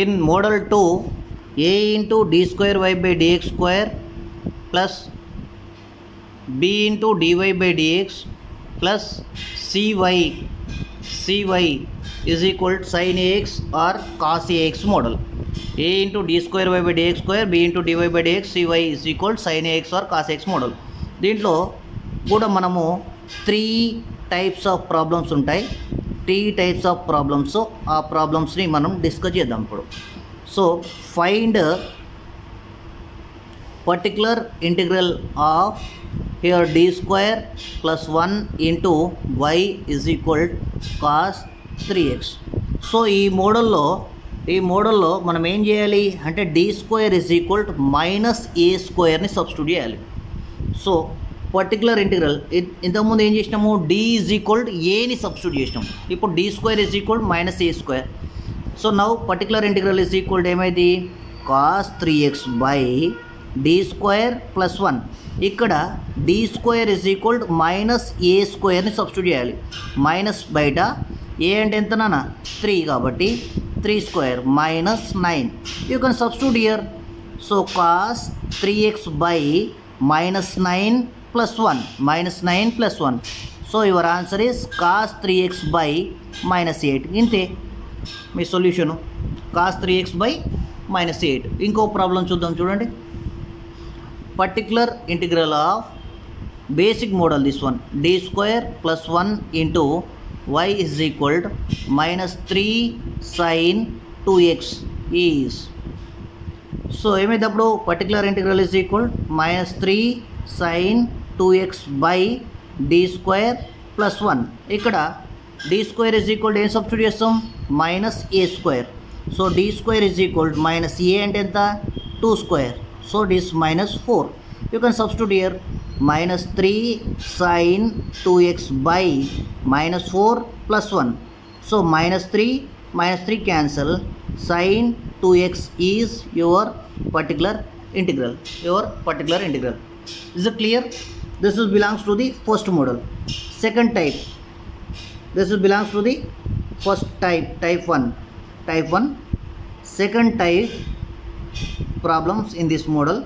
In model 2, a into d square y by dx square plus b into dy by dx plus cy is equal to sin ax or cos ax model. A into d square y by dx square, b into dy by dx, cy is equal to sin ax or cos ax model. దీంట్లో కూడా మనము 3 types of problems ఉంటాయి. 3 types of problems, ఆ ప్రాబ్లమ్స్ని మనం discuss చేద్దాం ఇప్పుడు. So find particular integral of here d square plus 1 into y is equal cos 3x. So ఈ మోడల్లో మనం ఏం చేయాలి అంటే d square is equal to minus a స్క్వేర్ని సబ్స్టిట్యూట్ చేయాలి. సో పర్టికులర్ ఇంటిగ్రల్ ఇంతకుముందు ఏం చేసినాము, d is equal to aని సబ్స్టిట్యూట్ చేసినాము. ఇప్పుడు d square is equal to minus a square. So now particular integral is equal to ఏమైంది, cos 3x by d square plus 1. ఇక్కడ d square is equal to minus a స్క్వేర్ని substitute చేయాలి. Minus బయట a అంటే ఎంత నాన్న 3 కాబట్టి 3 square minus 9. You can substitute here. So cos 3x by minus 9 plus 1, minus 9 plus 1. So your answer is cos 3x by minus 8. ఇంతే మీ solution, cos 3x by minus 8. ఇంకో ప్రాబ్లం చూద్దాం చూడండి. Particular integral of basic model, this one, d square plus 1 into y is equal to minus 3 sin 2x is. So ఏమైనప్పుడు particular integral is equal minus 3 sin 2x by d square plus 1. ఇక్కడ d square is equal ఏం substitute చేస్తాం, minus a square. So d square is equal minus a అంటే ఎంత 2 square. So this minus 4. You can substitute here minus 3 sin 2x by minus 4 plus 1. So minus 3 cancel. Sin 2x is your particular integral. Is it clear? This is belongs to the first model. Second type. This is belongs to the first type, type 1. Second type problems in this model,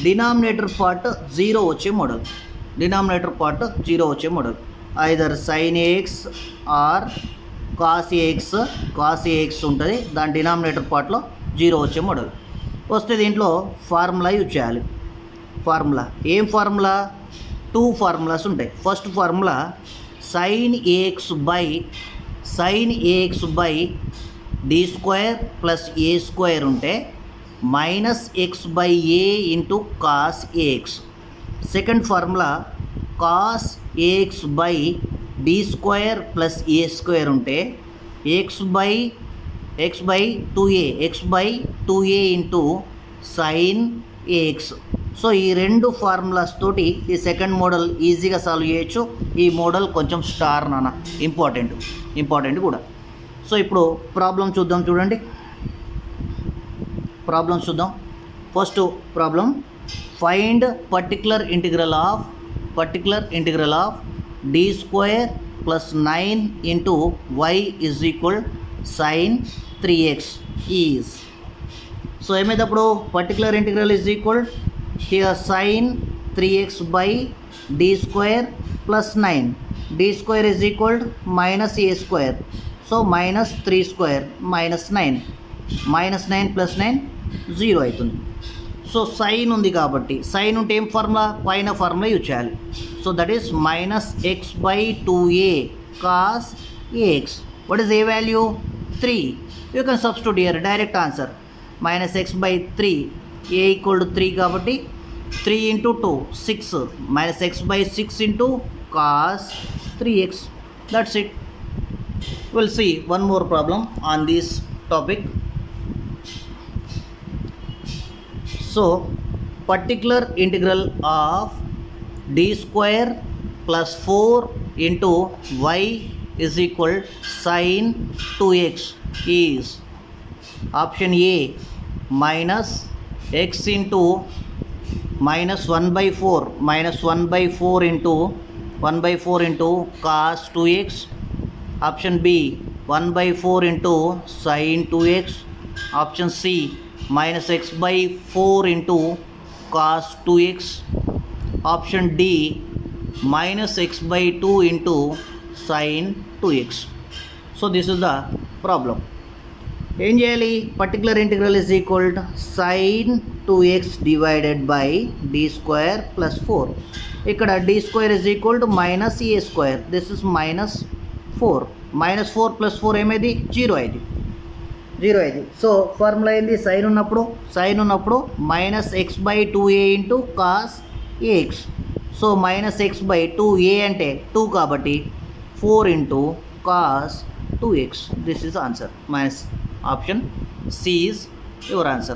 denominator part 0 వచ్చే model. either sin ax or cos ax ఉంటుంది. దాని denominator పార్ట్లో 0 వచ్చే model వస్తే దీంట్లో formula use చేయాలి. ఏం formula, 2 formulas ఉంటాయి. First formula sin ax by d square plus a square ఉంటే minus x by a into cos a x. Second formula cos a x by D square plus a square ఉంటే x by 2a into sine a x. So ఈ రెండు formulas తోటి ఈ second model ఈజీగా solve చేయొచ్చు. ఈ model కొంచెం స్టార్ నాన్న ఇంపార్టెంట్ కూడా. సో ఇప్పుడు ప్రాబ్లం చూద్దాం చూడండి. First problem, find particular integral of d square plus 9 into y is equal sine 3x is. So ఏమైనప్పుడు particular integral is equal here sine 3x by d square plus 9. d square is equal minus a square. So minus 3 square minus 9 plus 9 0 అవుతుంది. So sign ఉంది కాబట్టి, sign ఉంటే ఏం formula, పైన formula use చేయాలి. So that is minus x by 2a cos a x. What is a value 3. You can substitute here, direct answer minus x by 3, a equal to 3 కాబట్టి 3 into 2 6 minus x by 6 into cos 3x. That's it. We'll see one more problem on this topic. So particular integral of d square plus 4 into y is equal sin 2x is option A minus x into minus 1 by 4 into cos 2x. Option B 1 by 4 into sin 2x. Option C, minus x by 4 into cos 2x. Option D, minus x by 2 into sin 2x. So this is the problem. ఏం చేయాలి? Particular integral is equal to sine 2x divided by D square plus 4. ఇక్కడ D square is equal to minus a square. This is minus 4. Minus 4 plus 4 ఏమైంది? 0 అయింది. So formula ఏంది? Sine ఉన్నప్పుడు minus x by 2a into cos a x. So minus x by 2a అంటే 2 కాబట్టి 4 into cos 2x. This is answer. Minus option C is your answer.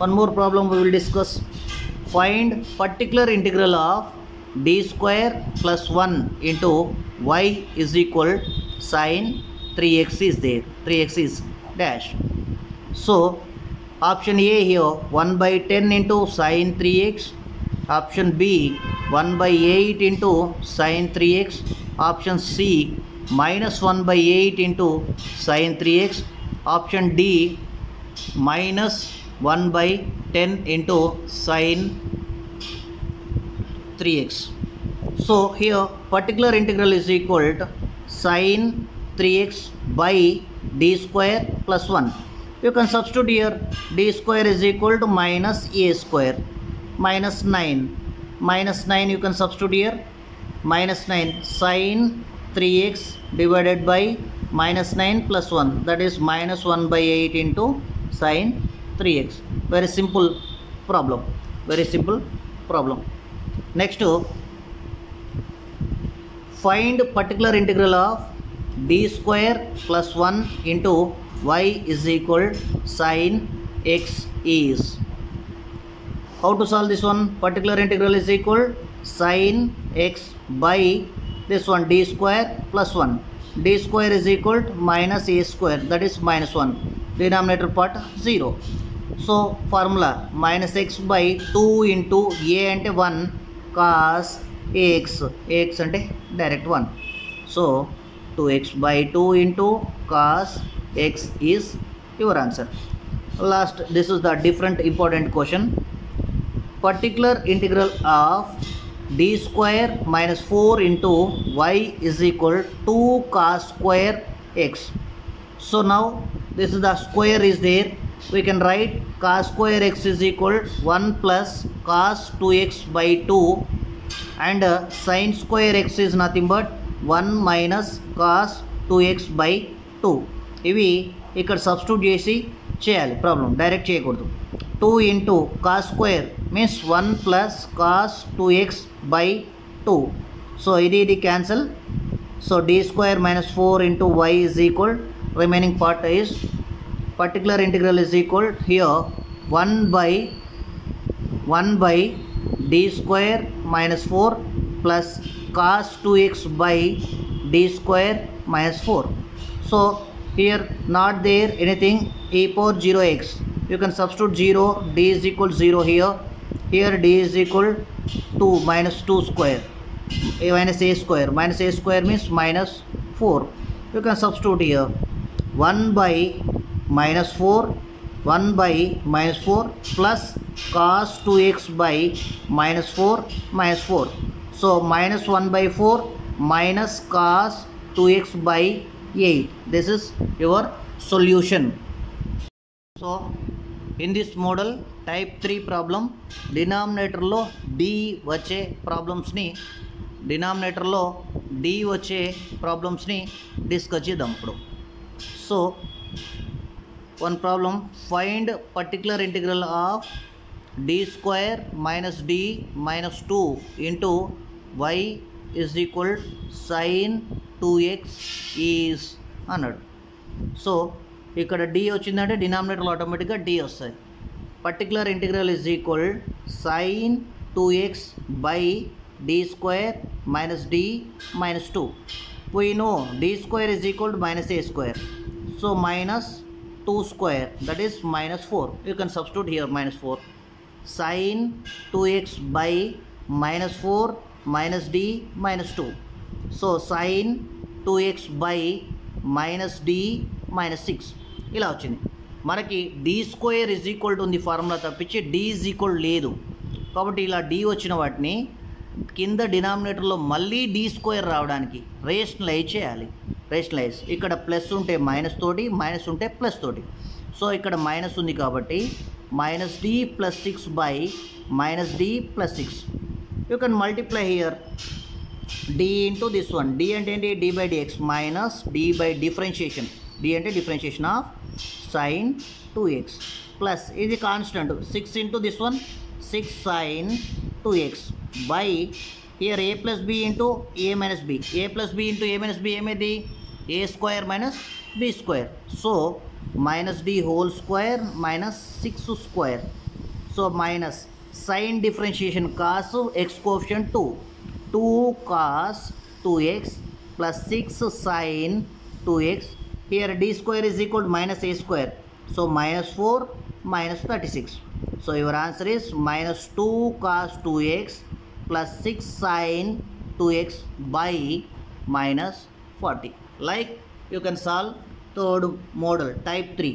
One more problem we will discuss. Find particular integral of d square plus 1 into y is equal sin 3x is there. 3x is dash. So option A here 1 by 10 into sin 3x. Option B 1 by 8 into sin 3x. Option C minus 1 by 8 into sin 3x. Option D minus 1 by 10 into sin 3x. So here particular integral is equal to sin 3x by d square plus 1. You can substitute here. D square is equal to minus a square. Minus 9 you can substitute here. Minus 9 sin 3x divided by minus 9 plus 1, that is minus 1 by 8 into sin 3x. Very simple problem. Next, find particular integral of d square plus 1 into y is equal sin x is. How to solve this one? Particular integral is equal sin x by this one d square plus 1. d square is equal to minus a square, that is minus 1. Denominator part 0. So formula minus x by 2 into a ante 1 cos ax. Ax ante direct 1. So 2x by 2 into cos x is your answer. Last, this is the different important question. Particular integral of d square minus 4 into y is equal 2 cos square x. So now this is the square is there. We can write cos square x is equal 1 plus cos 2x by 2 and sin square x is nothing but 1 minus cos 2x by 2. ఇవి ఇక్కడ substitute చేసి చేయాలి. Problem direct చేయకూడదు. 2 into cos square means 1 plus cos 2x by 2. So ఇది cancel. So d square minus 4 into y is equal, remaining part is particular integral is equal here 1 by d square minus 4 plus cos 2x by d square minus 4. So here not there anything e power 0x. You can substitute 0. D is equal 0 here. Here d is equal 2 minus 2 square. Minus a square. Minus a square means minus 4. You can substitute here 1 by minus 4. 1 by minus 4 plus cos 2x by minus 4 minus 4. So minus 1 by 4 minus cos 2x by 8. This is your solution. So in this model type 3 problem, denominator lo d vache problems ni discuss chedam ippudu. So one problem, find particular integral of d square minus d minus 2 into y is equal sin 2x is అన్నాడు. So ఇక్కడ d వచ్చిందంటే డినామినేటర్లో ఆటోమేటిక్గా d వస్తుంది. Particular integral is equal sin 2x by d square minus d minus 2. We know d square is equal to minus a square. So minus 2 square, that is minus 4. You can substitute here minus 4. Sin 2x by minus 4 minus d minus 2. So sin 2x by minus D minus 6 ఇలా వచ్చింది. మనకి D square is equal to ఉంది formula తప్పించి D is equal లేదు. కాబట్టి ఇలా D వచ్చిన వాటిని కింద డినామినేటర్లో మళ్ళీ డి స్క్వేర్ రావడానికి రేషనలైజ్ చేయాలి. రేషనలైజ్ ఇక్కడ ప్లస్ ఉంటే మైనస్ తోటి, మైనస్ ఉంటే ప్లస్ తోటి. సో ఇక్కడ మైనస్ ఉంది కాబట్టి minus D plus 6 by minus D plus 6. You can multiply here D into this one. D అంటే ఏంటి? D by d x minus d by differentiation. D అంటే differentiation of sine 2x plus ఇది constant 6 into this one 6 sine 2x by here a plus b into a minus b. A plus b into a minus b ఏమైంది? A square minus b square. So minus d whole square minus 6 square. So minus sine differentiation cos x coefficient 2 cos 2x plus 6 sin 2x. Here d square is equal to minus a square. So minus 4 minus 36. So your answer is minus 2 cos 2x plus 6 sin 2x by minus 40. Like you can solve third model type 3.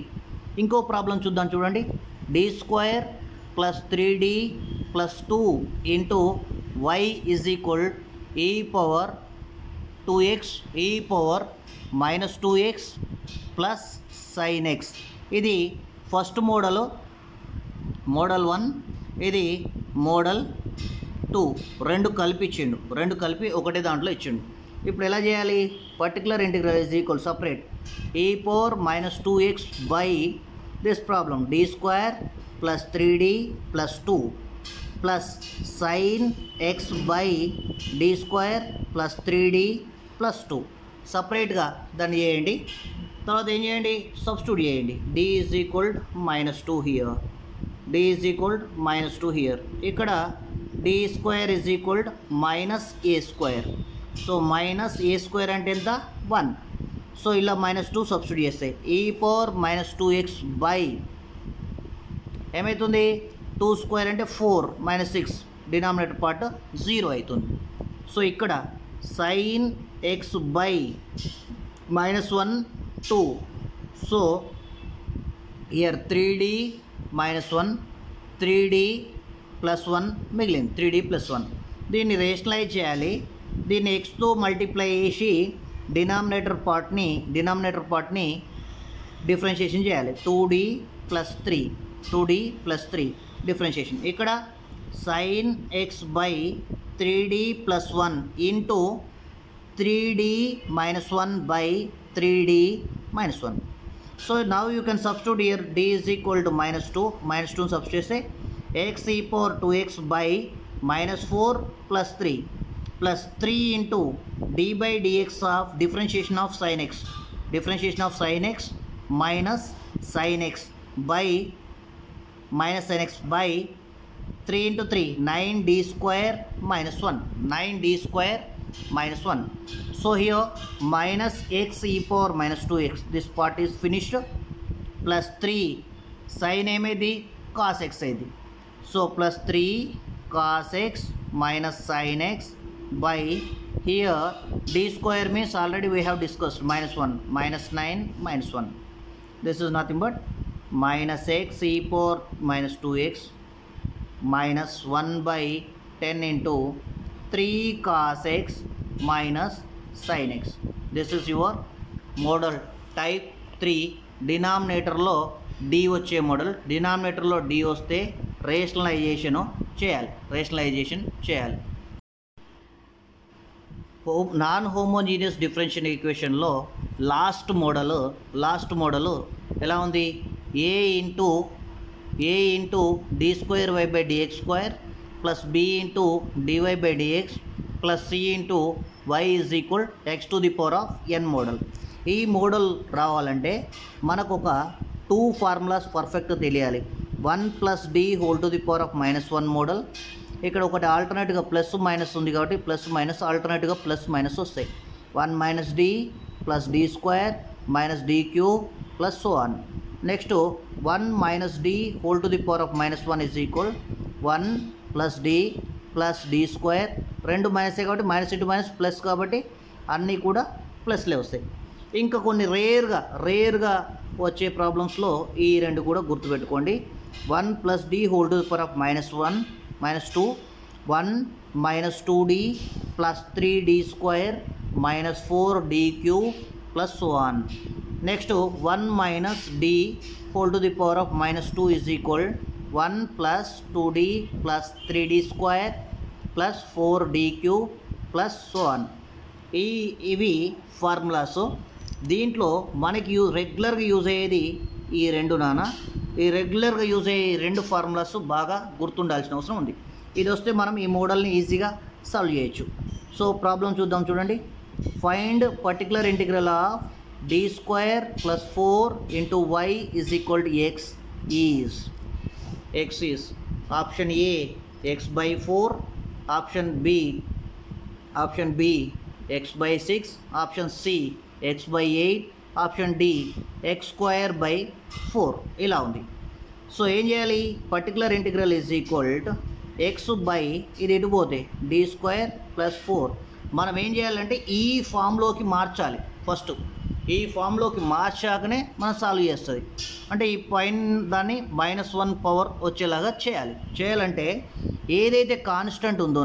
ఇంకో problem చూద్దాం చూడండి. d square plus 3d plus 2 into y is equal e power 2x e power minus 2x plus sin x. ఇది first model 1, ఇది model 2. రెండు కలిపి ఇచ్చిండు, రెండు కలిపి ఒకటే దాంట్లో ఇచ్చిండు. ఇప్పుడు ఎలా చేయాలి? Particular integral is equal separate e power minus 2x by this problem d square plus 3d plus 2 plus sin x by d square plus 3d plus 2. సపరేట్గా దాన్ని చేయండి. తర్వాత ఏం చేయండి? సబ్స్టిట్యూట్ చేయండి. d is equal minus 2 here, d is equal minus 2 here. ఇక్కడ d square is equal minus a square. So minus a square అంటే ఎంత? 1. సో ఇలా మైనస్ 2 సబ్స్టిట్యూట్ చేస్తాయి. e power minus 2x by ఏమవుతుంది? 2 స్క్వేర్ అంటే 4 minus 6 denominator part 0 అవుతుంది. So ఇక్కడ sine x by minus 1 2. So here 3d minus 1 3d plus 1 మిగిలింది 3d plus 1. దీన్ని రేషనలైజ్ చేయాలి. దీన్ని ఎక్స్తో మల్టిప్లై చేసి డినామినేటర్ పార్ట్ని డిఫరెన్షియేషన్ చేయాలి. 2d plus 3 differentiation. ఇక్కడ sine x by 3d plus 1 into 3d minus 1 by 3d minus 1. So now you can substitute here d is equal to minus 2 substitute చేస్తే x e power 2x by minus 4 plus 3 plus 3 into d by dx of differentiation of sin x minus sin x by minus sin x by 3 into 3 9d square minus 1 9d square minus 1. So here minus x e power minus 2x, this part is finished, plus 3 sin ఏమేది? cos x అయింది. So plus 3 cos x minus sin x by here d square means already we have discussed minus 1 minus 9 minus 1. This is nothing but minus x e power minus 2x minus 1 by 10 into 3 cos x minus sin x. This is your model type 3. డినామినేటర్లో d వచ్చే model. డినామినేటర్లో d వస్తే rationalisation చేయాలి. Non homogeneous differential ఈక్వేషన్లో last model ఎలా ఉంది? a into d square y by dx square plus b into dy by dx plus c into y is equal x to the power of n model. ఈ model రావాలంటే మనకు ఒక 2 formulas perfect తెలియాలి. 1 plus d whole to the power of minus 1 model. ఇక్కడ ఒకటి ఆల్టర్నేట్గా plus minus ఉంది కాబట్టి ప్లస్ మైనస్ ఆల్టర్నేట్గా ప్లస్ మైనస్ వస్తాయి. 1 minus d plus d square minus d cube plus so on. Next 1 minus d whole to the power of minus 1 is equal 1 plus d square. రెండు మైనసే కాబట్టి minus into minus plus కాబట్టి అన్నీ కూడా ప్లస్లే వస్తాయి. ఇంకా కొన్ని రేర్గా వచ్చే ప్రాబ్లమ్స్లో ఈ రెండు కూడా గుర్తుపెట్టుకోండి. 1 + d whole to the power of -1 -2 1 - 2d + 3d² -4d³ plus so on. Next 1 - d whole to the power of -2 is equal 1 + 2d + 3d² plus 4d³ plus so on. ఇవి ఫార్ములాస్. దీంట్లో మనకి రెగ్యులర్గా యూజ్ అయ్యేది ఈ రెండు ఈ రెగ్యులర్గా యూజ్ అయ్యే రెండు ఫార్ములాస్ బాగా గుర్తుండాల్సిన అవసరం ఉంది. ఇది వస్తే మనం ఈ మోడల్ని ఈజీగా సాల్వ్ చేయొచ్చు. సో ప్రాబ్లం చూద్దాం చూడండి. Find particular integral of d² + 4 × y is equal to x is option A x/4, option B x/6, option C x/8, option D x²/4 ఇలా ఉంది. సో ఏం చేయాలి? Particular integral is equal to x/, ఇది ఎటు పోతే d² + 4. మనం ఏం చేయాలంటే ఈ ఫామ్లోకి మార్చాలి. ఫస్ట్ ఈ ఫామ్లోకి మార్చాకనే మనం సాల్వ్ చేస్తుంది. అంటే ఈ పైన దాన్ని -1 పవర్ వచ్చేలాగా చేయాలంటే ఏదైతే కాన్స్టెంట్ ఉందో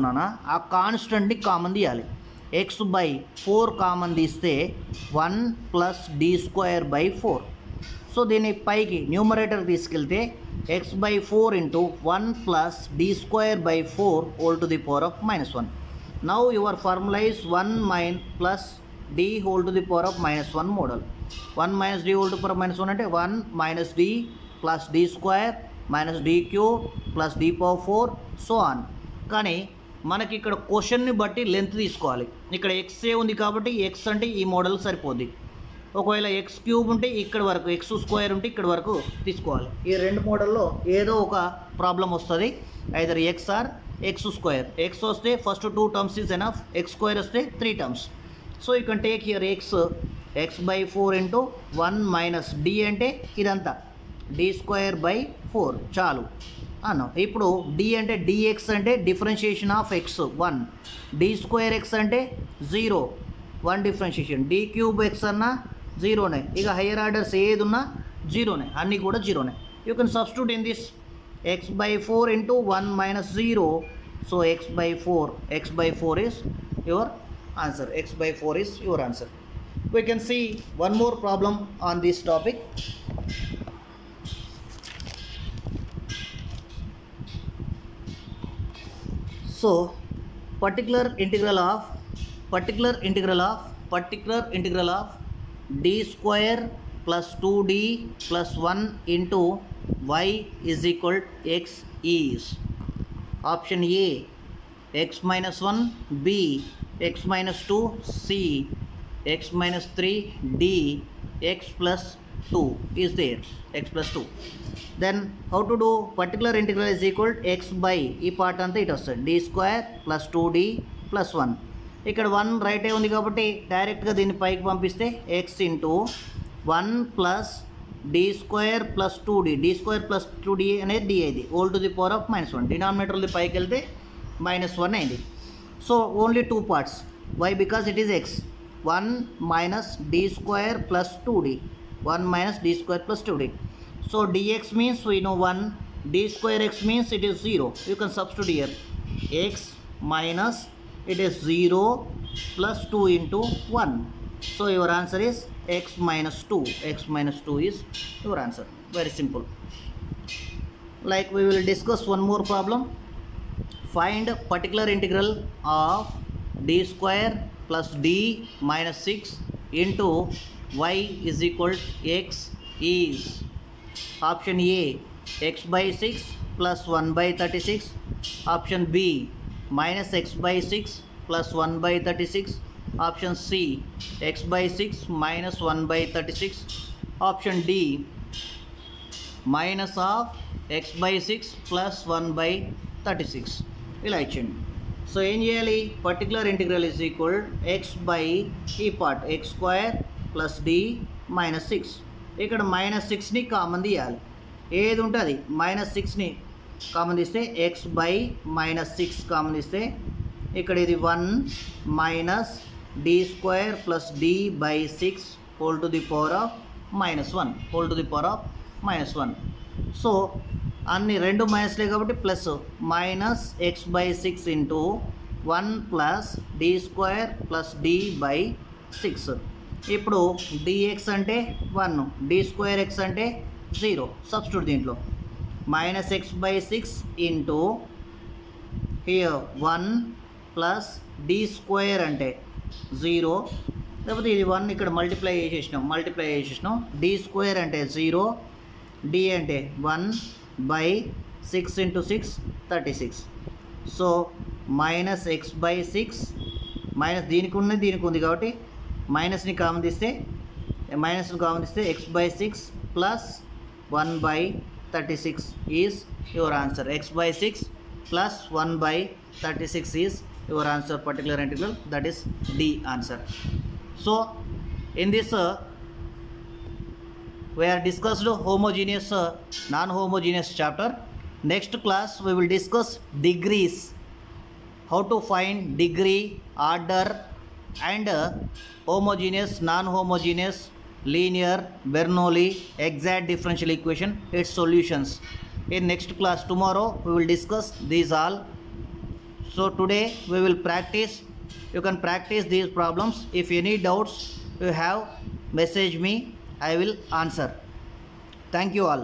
ఆ కాన్స్టెంట్ని కామన్ తీయాలి. x/4 కామన్ తీస్తే 1 + d²/4. సో దీన్ని పైకి న్యూమరేటర్ తీసుకెళ్తే x/4 × 1 + d²/4 whole to the power of -1. Now your formula is 1 plus d whole to the power of -1 model. 1 - d whole to the power of -1 అంటే 1 - d plus d² - d³ plus d⁴ so on. కానీ మనకి ఇక్కడ క్వశ్చన్ని బట్టి length తీసుకోవాలి. ఇక్కడ x ఉంది కాబట్టి ఎక్స్ అంటే ఈ మోడల్ సరిపోద్ది. ఒకవేళ x³ ఉంటే ఇక్కడ వరకు, x² ఉంటే ఇక్కడ వరకు తీసుకోవాలి. ఈ రెండు మోడల్లో ఏదో ఒక ప్రాబ్లం వస్తుంది. Either x or x². x వస్తే first 2 terms is enough, x² వస్తే 3 terms. So you can take here x/4 × 1 - d అంటే ఇదంతా d²/4 చాలు అన్నాం. ఇప్పుడు d అంటే dx అంటే డిఫరెన్షియేషన్ ఆఫ్ x 1, d²x అంటే 0 1 డిఫరెన్షియేషన్, d³ అన్నా 0నే. ఇక హయ్యర్ ఆర్డర్స్ ఏది ఉన్నా 0నే, అన్నీ కూడా 0నే. You can substitute in this x/4 × 1 - 0. సో x/4 is your answer. x/4 is your answer. We can see one more problem on this topic. So particular integral of d² plus 2d plus 1 into y is equal to x is option A x-1, B x-2, C x-3, D x plus 2 is there, x plus 2. Then how to do? Particular integral is equal to x by ఈ part అంతా ఇటు వస్తుంది d² plus 2d plus 1. ఇక్కడ 1 right ఉంది కాబట్టి డైరెక్ట్గా దీన్ని పైకి పంపిస్తే x into 1 plus d² plus 2d, d² plus 2d అనేది d అయింది, whole to the power of -1. డినామినేటర్ది పైకి వెళ్తే -1 అయింది. So only 2 parts. Why? Because it is x. 1 minus d² plus 2d, 1 minus d² plus 2d. So dx means we know 1, d²x means it is 0. You can substitute here x minus it is 0 plus 2 into 1. So your answer is x minus 2. X minus 2 is your answer. Very simple. Like we will discuss one more problem. Find particular integral of d² plus d minus 6 into y is equal to x is option A x/6 plus 1/36, option B -x/6 plus 1/36, option C x/6 minus 1/36, option D minus of x/6 plus 1/36. ఇలా ఇచ్చింది. So ఏం చేయాలి? Particular integral is equal x by ఈ part x² plus d minus 6. ఇక్కడ -6ని common తీయాలి. ఏది ఉంటుంది -6ని కామన్ తీస్తే x బై -6 కామన్ తీస్తే ఇక్కడ ఇది 1 minus d² plus d by 6 whole to the power of minus 1 whole to the power of minus 1. సో అన్ని రెండు మైనస్లే కాబట్టి plus minus x by 6 into 1 plus D square plus D by 6. ఇప్పుడు dx అంటే 1, డి స్క్వేర్ ఎక్స్ అంటే 0. Substitute దీంట్లో minus x by 6 into here 1 plus D square అంటే 0, లేకపోతే ఇది 1 ఇక్కడ మల్టిప్లై చేసేసినాం. డి స్క్వేర్ అంటే 0, డి అంటే 1 by 6 into 6 36. So minus x by 6 minus దీనికి ఉంది కాబట్టి మైనస్ని కామన్ తీస్తే x by 6 plus 1 by 36 is your answer. X by 6 plus 1 by 36 is your answer. Particular integral, that is the answer. సో in this we are discussed homogeneous non-homogeneous chapter. Next class we will discuss degrees, how to find degree, order and homogeneous, non-homogeneous, linear, Bernoulli, exact differential equation, its solutions. In next class tomorrow we will discuss these all. So today we will practice. You can practice these problems. If any doubts you have, message me, I will answer. Thank you all.